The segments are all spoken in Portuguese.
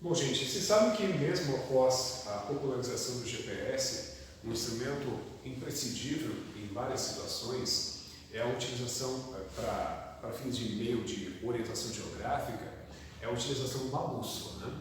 Bom, gente, vocês sabem que mesmo após a popularização do GPS, um instrumento imprescindível em várias situações é a utilização para fins de meio de orientação geográfica, é a utilização de uma bússola, né?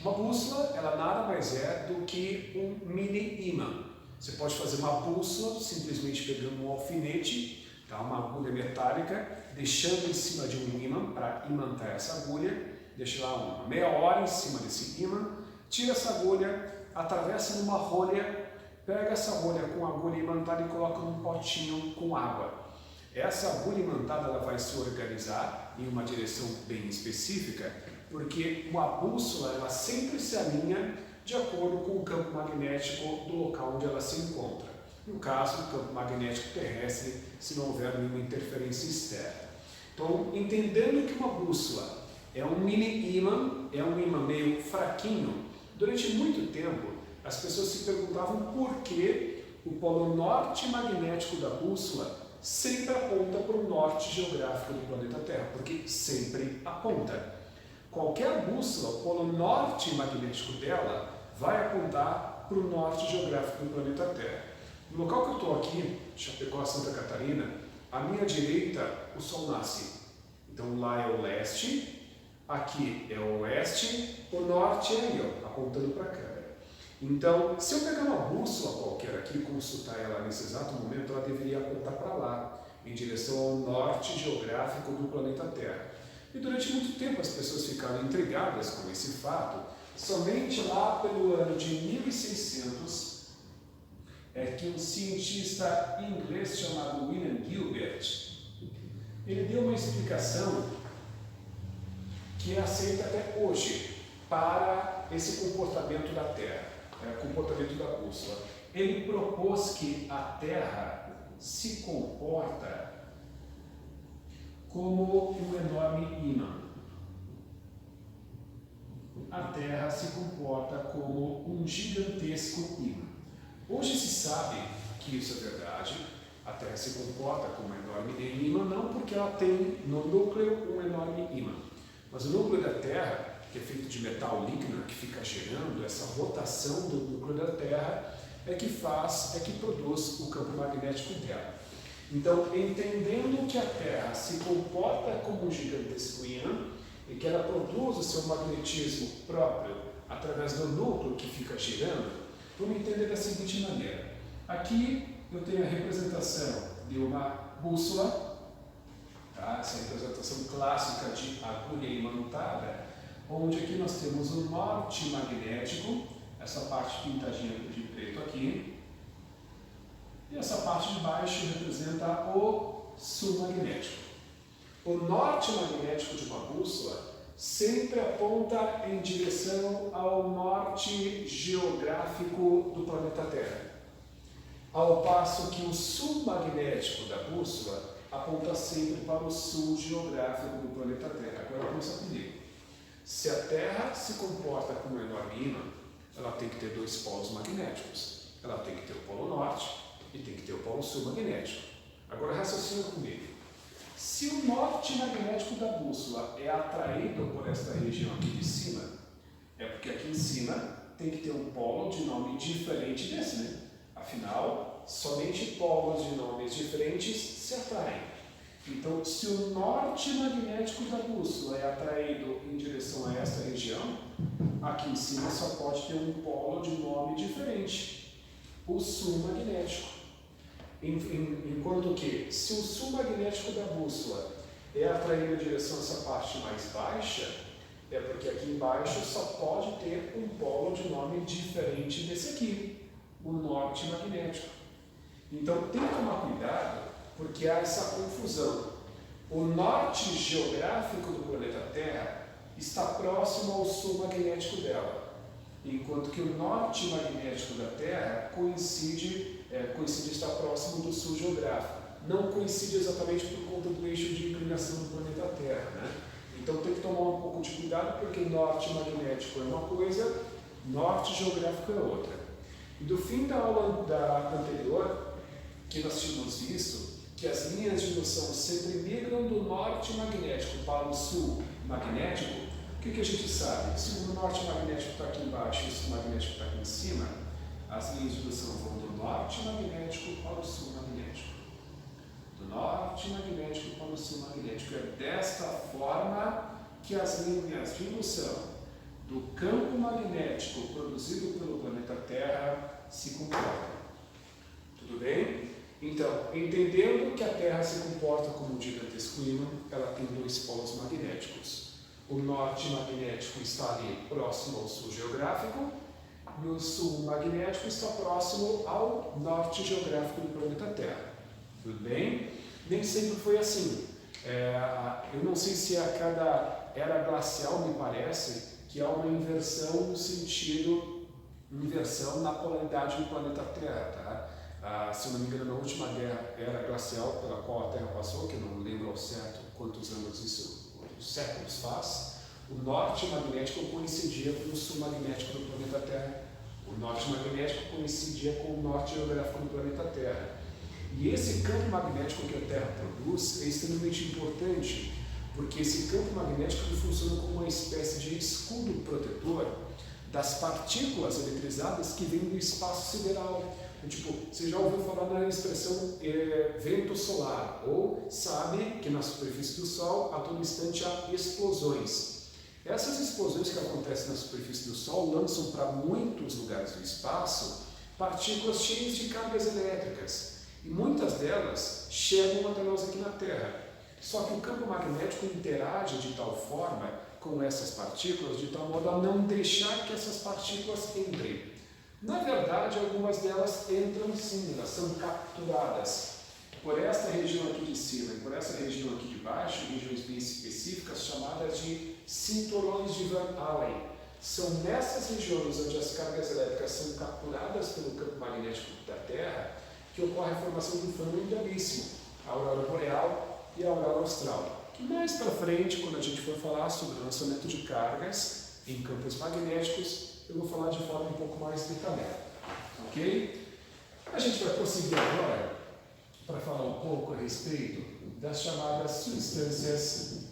Uma bússola, ela nada mais é do que um mini ímã. Você pode fazer uma bússola simplesmente pegando um alfinete, tá? Uma agulha metálica, deixando em cima de um ímã para imantar essa agulha, deixa lá uma meia hora em cima desse ímã, tira essa agulha, atravessa numa rolha, pega essa rolha com a agulha imantada e coloca num potinho com água. Essa agulha imantada ela vai se organizar em uma direção bem específica, porque uma bússola ela sempre se alinha de acordo com o campo magnético do local onde ela se encontra. No caso, o campo magnético terrestre, se não houver nenhuma interferência externa. Então, entendendo que uma bússola é um mini ímã, é um ímã meio fraquinho, durante muito tempo as pessoas se perguntavam por que o polo norte magnético da bússola sempre aponta para o norte geográfico do planeta Terra, porque sempre aponta. Qualquer bússola, o polo norte magnético dela vai apontar para o norte geográfico do planeta Terra. No local que eu estou aqui, Chapecó, Santa Catarina, à minha direita o Sol nasce. Então lá é o leste, aqui é o oeste, o norte é aí, ó, apontando para a câmera. Então, se eu pegar uma bússola qualquer aqui e consultar ela nesse exato momento, ela deveria apontar para lá, em direção ao norte geográfico do planeta Terra. E durante muito tempo as pessoas ficaram intrigadas com esse fato. Somente lá pelo ano de 1600 é que um cientista inglês chamado William Gilbert, ele deu uma explicação que é aceita até hoje para esse comportamento da Terra, comportamento da bússola. Ele propôs que a Terra se comporta como um enorme ímã. A Terra se comporta como um gigantesco ímã. Hoje se sabe que isso é verdade. A Terra se comporta como um enorme ímã, não porque ela tem no núcleo um enorme ímã, mas o núcleo da Terra, que é feito de metal líquido, que fica gerando essa rotação do núcleo da Terra, é que produz o campo magnético dela. Então, entendendo que a Terra se comporta como um gigantesco ímã e que ela produz o seu magnetismo próprio através do núcleo que fica girando, vamos entender da seguinte maneira. Aqui eu tenho a representação de uma bússola, tá? Essa representação clássica de agulha imantada, onde aqui nós temos o norte magnético, essa parte pintadinha de preto aqui, e essa parte de baixo representa o sul magnético. O norte magnético de uma bússola sempre aponta em direção ao norte geográfico do planeta Terra, ao passo que o sul magnético da bússola aponta sempre para o sul geográfico do planeta Terra. Agora vamos aprender. Se a Terra se comporta como um enorme ímã, ela tem que ter dois polos magnéticos. Ela tem que ter o polo norte e tem que ter o polo sul magnético. Agora raciocina comigo. Se o norte magnético da bússola é atraído por esta região aqui de cima, é porque aqui em cima tem que ter um polo de nome diferente desse, né? Afinal, somente polos de nomes diferentes se atraem. Então, se o norte magnético da bússola é atraído em direção a esta região, aqui em cima só pode ter um polo de nome diferente, o sul magnético. Enquanto que, se o sul magnético da bússola é atraído em direção a essa parte mais baixa, é porque aqui embaixo só pode ter um polo de nome diferente desse aqui, o norte magnético. Então tem que tomar cuidado, porque há essa confusão. O norte geográfico do planeta Terra está próximo ao sul magnético dela, enquanto que o norte magnético da Terra coincide estar próximo do sul geográfico. Não coincide exatamente por conta do eixo de inclinação do planeta Terra, né? Então tem que tomar um pouco de cuidado, porque norte magnético é uma coisa, norte geográfico é outra. E do fim da aula anterior, que nós tínhamos visto que as linhas de indução sempre migram do norte magnético para o sul magnético, O que a gente sabe? Se o norte magnético está aqui embaixo e o sul magnético está aqui em cima, as linhas de indução vão do norte magnético para o sul magnético. Do norte magnético para o sul magnético. É desta forma que as linhas de indução do campo magnético produzido pelo planeta Terra se comportam. Tudo bem? Então, entendendo que a Terra se comporta como um gigantesco ímã, ela tem dois polos magnéticos. O norte magnético está ali próximo ao sul geográfico, e o sul magnético está próximo ao norte geográfico do planeta Terra. Tudo bem? Nem sempre foi assim. Eu não sei se a cada era glacial, me parece, que há uma inversão no sentido, inversão na polaridade do planeta Terra, tá? Se eu não me engano, na última era glacial pela qual a Terra passou, que eu não lembro ao certo quantos anos isso, quantos séculos faz, o norte magnético coincidia com o sul magnético do planeta Terra. O norte magnético coincidia com o norte geográfico do planeta Terra. E esse campo magnético que a Terra produz é extremamente importante, porque esse campo magnético funciona como uma espécie de escudo protetor das partículas eletrizadas que vêm do espaço sideral. Tipo, você já ouviu falar na expressão vento solar, ou sabe que na superfície do Sol a todo instante há explosões. Essas explosões que acontecem na superfície do Sol lançam para muitos lugares do espaço partículas cheias de cargas elétricas, e muitas delas chegam até nós aqui na Terra. Só que o campo magnético interage de tal forma com essas partículas, de tal modo a não deixar que essas partículas entrem. Na verdade, algumas delas entram sim, elas são capturadas por esta região aqui de cima e por essa região aqui de baixo, regiões bem específicas chamadas de cinturões de Van Allen. São nessas regiões onde as cargas elétricas são capturadas pelo campo magnético da Terra que ocorre a formação do fenômeno belíssimo, a aurora boreal e a aurora austral. Que mais para frente, quando a gente for falar sobre o lançamento de cargas em campos magnéticos, eu vou falar de forma um pouco mais detalhada. Ok? A gente vai prosseguir agora para falar um pouco a respeito das chamadas substâncias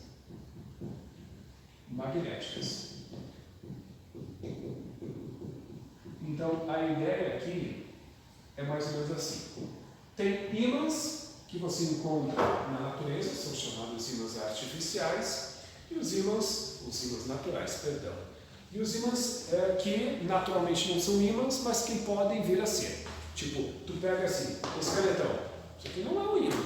magnéticas. Então, a ideia aqui é mais ou menos assim. Tem ímãs que você encontra na natureza, são chamados ímãs artificiais, e os ímãs naturais, perdão. E os ímãs que naturalmente não são ímãs, mas que podem vir a ser. Tipo, tu pega assim, o esqueletão, isso aqui não é um ímã.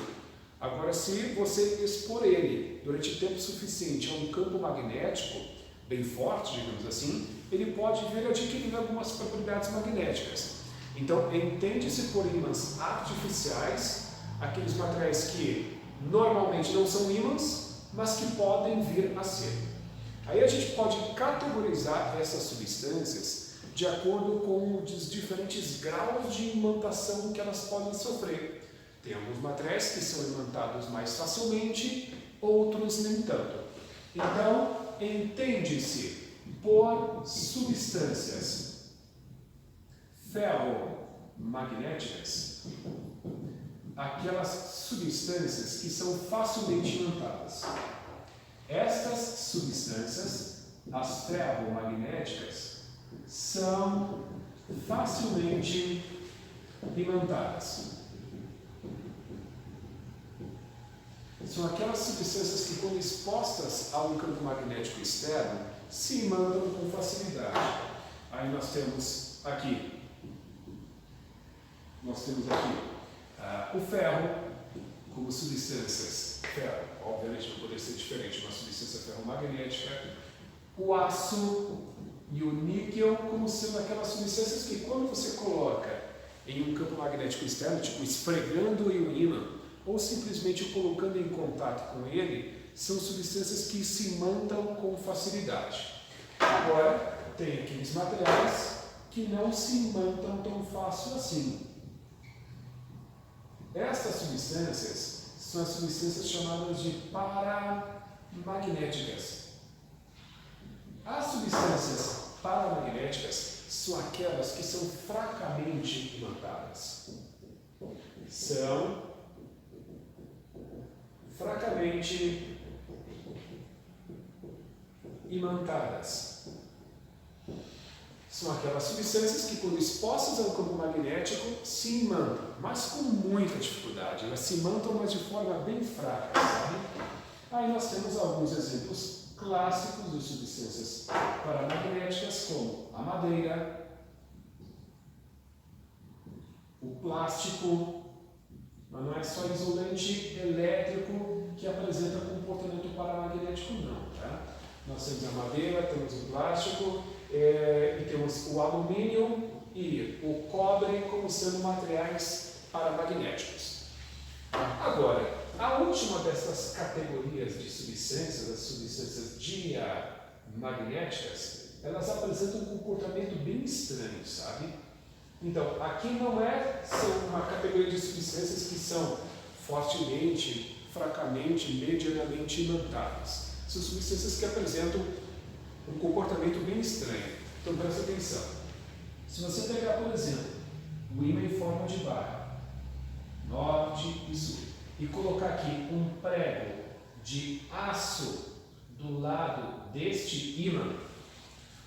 Agora, se você expor ele durante tempo suficiente a um campo magnético bem forte, digamos assim, ele pode vir a adquirir algumas propriedades magnéticas. Então, entende-se por ímãs artificiais aqueles materiais que normalmente não são ímãs, mas que podem vir a ser. Aí a gente pode categorizar essas substâncias de acordo com os diferentes graus de imantação que elas podem sofrer. Tem alguns materiais que são imantados mais facilmente, outros nem tanto. Então, entende-se por substâncias ferromagnéticas aquelas substâncias que são facilmente imantadas. Estas substâncias, as ferromagnéticas, são facilmente imantadas. São aquelas substâncias que, quando expostas a um campo magnético externo, se imantam com facilidade. Aí nós temos aqui o ferro como substâncias, ferro, obviamente não poderia ser diferente, uma substância ferromagnética, o aço e o níquel como sendo aquelas substâncias que, quando você coloca em um campo magnético externo, tipo esfregando o ímã, ou simplesmente colocando em contato com ele, são substâncias que se imantam com facilidade. Agora, tem aqueles materiais que não se imantam tão fácil assim. Estas substâncias são as substâncias chamadas de paramagnéticas. As substâncias paramagnéticas são aquelas que são fracamente imantadas. São fracamente imantadas. São aquelas substâncias que, quando expostas ao campo magnético, se imantam, mas com muita dificuldade. Elas se imantam, mas de forma bem fraca, sabe? Aí nós temos alguns exemplos clássicos de substâncias paramagnéticas, como a madeira, o plástico, mas não é só isolante elétrico que apresenta comportamento paramagnético, não, tá? Nós temos a madeira, temos o plástico, e temos o alumínio e o cobre como sendo materiais paramagnéticos. Agora, a última dessas categorias de substâncias, as substâncias diamagnéticas, elas apresentam um comportamento bem estranho, sabe? Então, aqui não são uma categoria de substâncias que são fortemente, fracamente, medianamente imantáveis. São substâncias que apresentam um comportamento bem estranho. Então presta atenção. Se você pegar, por exemplo, o ímã em forma de barra, norte e sul, e colocar aqui um prego de aço do lado deste ímã,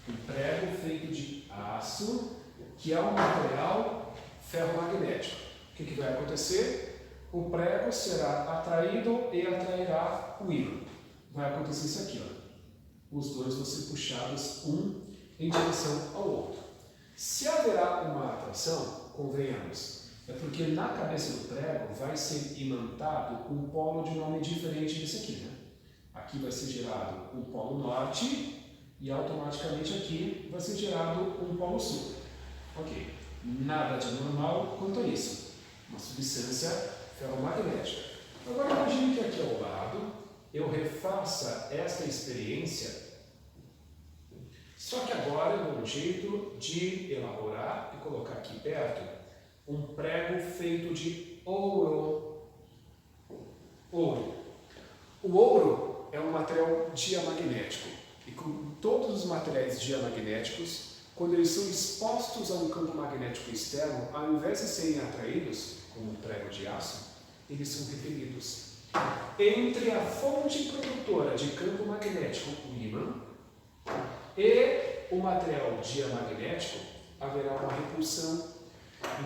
um prego feito de aço, que é um material ferromagnético. O que vai acontecer? O prego será atraído e atrairá o ímã. Vai acontecer isso aqui, ó. Os dois vão ser puxados um em direção ao outro. Se haverá uma atração, convenhamos, é porque na cabeça do prego vai ser imantado um polo de nome diferente desse aqui, né? Aqui vai ser gerado um polo norte e automaticamente aqui vai ser gerado um polo sul. Ok, nada de normal quanto a isso. Uma substância ferromagnética. Agora imagine que aqui ao lado eu refaça esta experiência, só que agora eu dou um jeito de elaborar e colocar aqui perto um prego feito de ouro. Ouro. O ouro é um material diamagnético e como todos os materiais diamagnéticos, quando eles são expostos a um campo magnético externo, ao invés de serem atraídos, como um prego de aço, eles são repelidos. Entre a fonte produtora de campo magnético, o ímã, e o material diamagnético, haverá uma repulsão.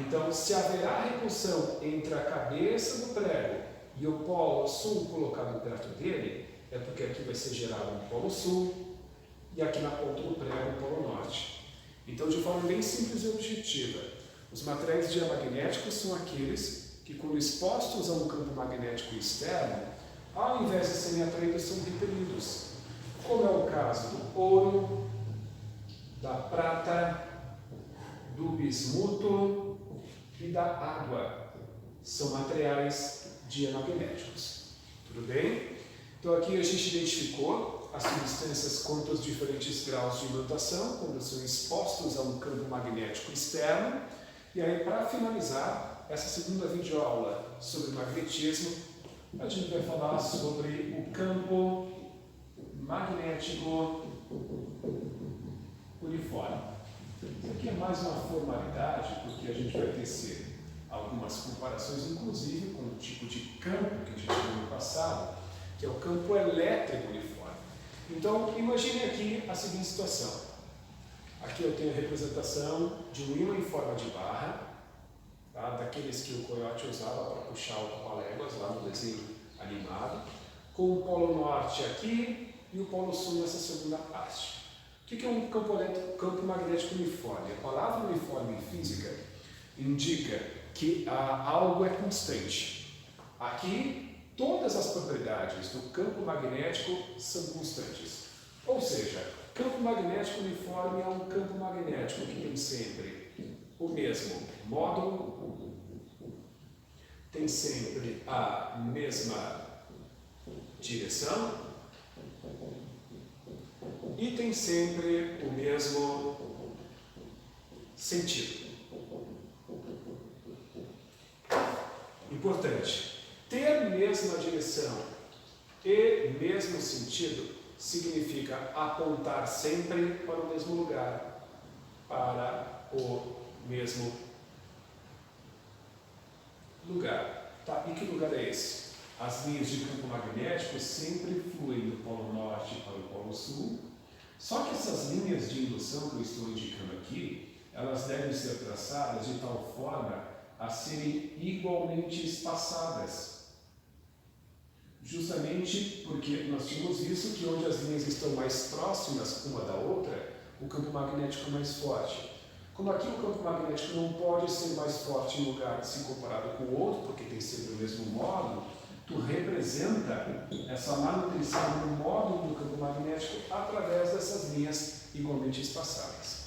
Então, se haverá repulsão entre a cabeça do prego e o polo sul colocado perto dele, é porque aqui vai ser gerado um polo sul e aqui na ponta do prego um polo norte. Então, de forma bem simples e objetiva, os materiais diamagnéticos são aqueles que, quando expostos a um campo magnético externo, ao invés de serem atraídos, são repelidos. Como é o caso do ouro, da prata, do bismuto e da água. São materiais diamagnéticos. Tudo bem? Então aqui a gente identificou as substâncias quanto aos diferentes graus de imantação, quando são expostos a um campo magnético externo. E aí, para finalizar essa segunda videoaula sobre magnetismo, a gente vai falar sobre o campo magnético uniforme. Isso aqui é mais uma formalidade, porque a gente vai tecer algumas comparações, inclusive com o tipo de campo que a gente viu no passado, que é o campo elétrico uniforme. Então, imagine aqui a seguinte situação. Aqui eu tenho a representação de um ímã em forma de barra, tá? Daqueles que o Coyote usava para puxar o papaléguas lá no desenho animado, com o polo norte aqui e o polo sul nessa segunda parte. O que é um campo magnético uniforme? A palavra uniforme em física indica que algo é constante. Aqui, todas as propriedades do campo magnético são constantes. Ou seja, campo magnético uniforme é um campo magnético que tem sempre o mesmo módulo, tem sempre a mesma direção e tem sempre o mesmo sentido. Importante, ter mesma direção e mesmo sentido significa apontar sempre para o mesmo lugar, para o mesmo lugar. Tá? E que lugar é esse? As linhas de campo magnético sempre fluem do polo norte para o polo sul Só que essas linhas de indução que eu estou indicando aqui, elas devem ser traçadas de tal forma a serem igualmente espaçadas. Justamente porque nós tínhamos visto que onde as linhas estão mais próximas uma da outra, o campo magnético é mais forte. Como aqui o campo magnético não pode ser mais forte em lugar se comparado com o outro, porque tem sempre o mesmo módulo, tu representa essa manutenção do módulo do campo magnético através dessas linhas igualmente espaçadas.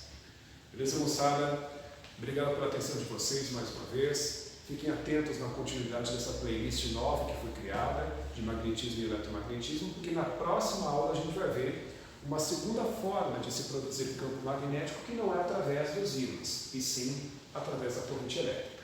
Beleza, moçada? Obrigado pela atenção de vocês mais uma vez. Fiquem atentos na continuidade dessa playlist nova que foi criada de magnetismo e eletromagnetismo, porque na próxima aula a gente vai ver uma segunda forma de se produzir campo magnético que não é através dos íons, e sim através da corrente elétrica.